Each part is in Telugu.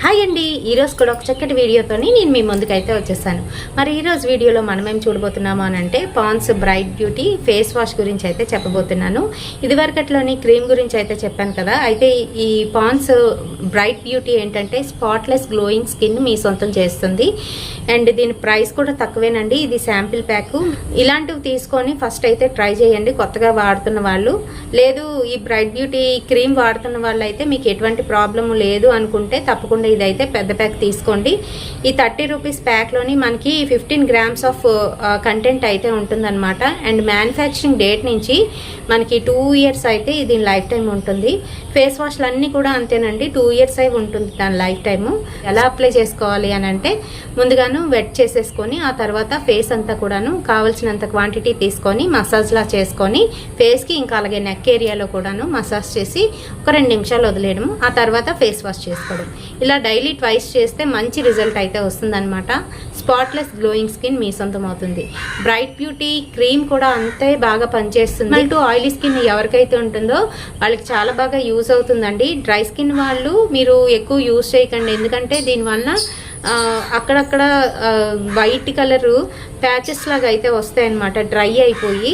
హాయ్ అండి, ఈరోజు కూడా ఒక చక్కటి వీడియోతోని నేను మీ ముందుకైతే వచ్చేసాను. మరి ఈరోజు వీడియోలో మనం ఏం చూడబోతున్నాము అని అంటే Pond's bright beauty face wash గురించి అయితే చెప్పబోతున్నాను. ఇదివరకట్లోని క్రీమ్ గురించి అయితే చెప్పాను కదా. అయితే ఈ పాండ్స్ బ్రైట్ బ్యూటీ ఏంటంటే స్పాట్లెస్ గ్లోయింగ్ స్కిన్ మీ సొంతం చేస్తుంది. అండ్ దీని ప్రైస్ కూడా తక్కువేనండి. ఇది శాంపిల్ ప్యాక్. ఇలాంటివి తీసుకొని ఫస్ట్ అయితే ట్రై చేయండి కొత్తగా వాడుతున్న వాళ్ళు. లేదు ఈ బ్రైట్ బ్యూటీ క్రీమ్ వాడుతున్న వాళ్ళు అయితే మీకు ఎటువంటి ప్రాబ్లం లేదు అనుకుంటే తప్పకుండా ఇదైతే పెద్ద ప్యాక్ తీసుకోండి. ఈ 30 రూపీస్ ప్యాక్లోని మనకి 15 గ్రామ్స్ ఆఫ్ కంటెంట్ అయితే ఉంటుందన్నమాట. అండ్ మ్యానుఫ్యాక్చరింగ్ డేట్ నుంచి మనకి 2 ఇయర్స్ అయితే ఇది లైఫ్ టైం ఉంటుంది. ఫేస్ వాష్లు అన్నీ కూడా అంతేనండి, 2 ఇయర్స్ అయి ఉంటుంది దాని లైఫ్ టైము. ఎలా అప్లై చేసుకోవాలి అని అంటే ముందుగాను వెట్ చేసేసుకొని ఆ తర్వాత ఫేస్ అంతా కూడాను కావాల్సినంత క్వాంటిటీ తీసుకొని మసాజ్లా చేసుకొని ఫేస్కి ఇంకా అలాగే నెక్ ఏరియాలో కూడాను మసాజ్ చేసి ఒక 2 నిమిషాలు వదిలేయడం, ఆ తర్వాత ఫేస్ వాష్ చేసుకోవడం. ఇలా డైలీ ట్వైస్ చేస్తే మంచి రిజల్ట్ అయితే వస్తుందన్నమాట. స్పాట్లెస్ గ్లోయింగ్ స్కిన్ మీ సొంతం అవుతుంది. బ్రైట్ బ్యూటీ క్రీమ్ కూడా అంతే బాగా పనిచేస్తుంది. ఆయిలీ స్కిన్ ఎవరికైతే ఉంటుందో వాళ్ళకి చాలా బాగా యూజ్ అవుతుందండి. డ్రై స్కిన్ వాళ్ళు మీరు ఎక్కువ యూజ్ చేయకండి, ఎందుకంటే దీనివల్ల అక్కడక్కడ వైట్ కలరు ప్యాచెస్ లాగా అయితే వస్తాయి అన్నమాట, డ్రై అయిపోయి.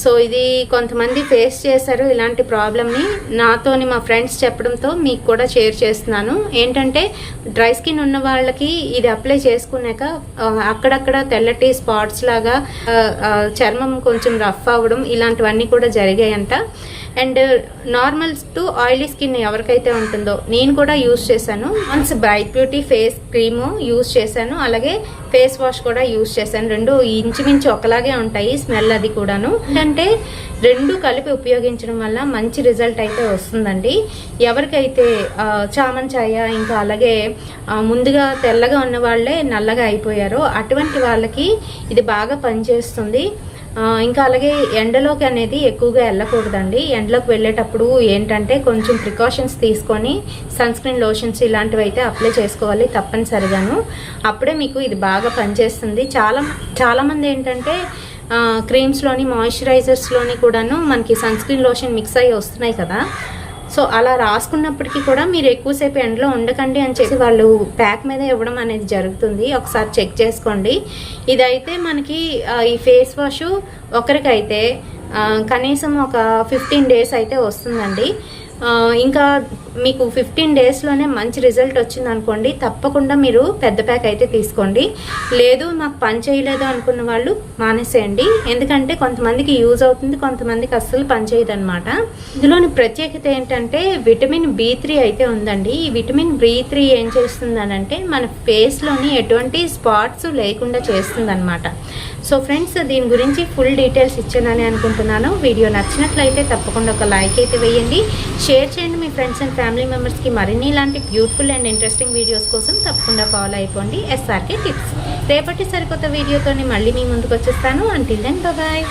సో ఇది కొంతమంది ఫేస్ చేశారు ఇలాంటి ప్రాబ్లమ్ని. నాతోని మా ఫ్రెండ్స్ చెప్పడంతో మీకు కూడా షేర్ చేస్తున్నాను. ఏంటంటే డ్రై స్కిన్ ఉన్న వాళ్ళకి ఇది అప్లై చేసుకున్నాక అక్కడక్కడ తెల్లటి స్పాట్స్ లాగా చర్మం కొంచెం రఫ్ అవ్వడం ఇలాంటివన్నీ కూడా జరిగాయంట. And normal to oily skin ఎవరికైతే ఉంటుందో నేను కూడా యూజ్ చేశాను. Once bright beauty face cream use చేశాను, అలాగే ఫేస్ వాష్ కూడా యూజ్ చేశాను. రెండు ఇంచుమించు ఒకలాగే ఉంటాయి స్మెల్ అది కూడాను. అంటే రెండు కలిపి ఉపయోగించడం వల్ల మంచి రిజల్ట్ అయితే వస్తుందండి. ఎవరికైతే చామన్ ఛాయ ఇంకా అలాగే ముందుగా తెల్లగా ఉన్న వాళ్ళే నల్లగా అయిపోయారో అటువంటి వాళ్ళకి ఇది బాగా పనిచేస్తుంది. ఇంకా అలాగే ఎండలోకి అనేది ఎక్కువగా వెళ్ళకూడదండి. ఎండలోకి వెళ్ళేటప్పుడు ఏంటంటే కొంచెం ప్రికాషన్స్ తీసుకొని సన్ స్క్రీన్ లోషన్స్ ఇలాంటివి అయితే అప్లై చేసుకోవాలి తప్పనిసరిగాను. అప్పుడే మీకు ఇది బాగా పనిచేస్తుంది. చాలామంది ఏంటంటే క్రీమ్స్లోని మాయిశ్చరైజర్స్లోని కూడాను మనకి సన్ స్క్రీన్ లోషన్ మిక్స్ అయ్యి వస్తున్నాయి కదా. సో అలా రాసుకున్నప్పటికీ కూడా మీరు ఎక్కువసేపు ఎండలో ఉండకండి అని చెప్పి వాళ్ళు ప్యాక్ మీద ఇవ్వడం అనేది జరుగుతుంది. ఒకసారి చెక్ చేసుకోండి. ఇదైతే మనకి ఈ ఫేస్ వాష్ ఒకరికైతే కనీసం ఒక 15 డేస్ అయితే వస్తుందండి. ఇంకా మీకు 15 డేస్లోనే మంచి రిజల్ట్ వచ్చింది అనుకోండి, తప్పకుండా మీరు పెద్ద ప్యాక్ అయితే తీసుకోండి. లేదు మాకు పని చేయలేదు అనుకున్న వాళ్ళు మానేసేయండి, ఎందుకంటే కొంతమందికి యూజ్ అవుతుంది, కొంతమందికి అస్సలు పని చేయదు అనమాట. ఇందులోని ప్రత్యేకత ఏంటంటే విటమిన్ B3 అయితే ఉందండి. ఈ విటమిన్ B3 ఏం చేస్తుందనంటే మన ఫేస్లోని ఎటువంటి స్పాట్స్ లేకుండా చేస్తుంది అనమాట. సో ఫ్రెండ్స్, దీని గురించి ఫుల్ డీటెయిల్స్ ఇచ్చానని అనుకుంటున్నాను. వీడియో నచ్చినట్లయితే తప్పకుండా ఒక లైక్ అయితే వేయండి, షేర్ చేయండి మీ ఫ్రెండ్స్ అండ్ ఫ్యామిలీ మెంబర్స్కి. మరిన్ని ఇలాంటి బ్యూటిఫుల్ అండ్ ఇంట్రెస్టింగ్ వీడియోస్ కోసం తప్పకుండా ఫాలో అయిపోండి SRK టిప్స్. రేపటి సరికొత్త వీడియోతోని మళ్ళీ మీ ముందుకు వచ్చేస్తాను. Until then bye.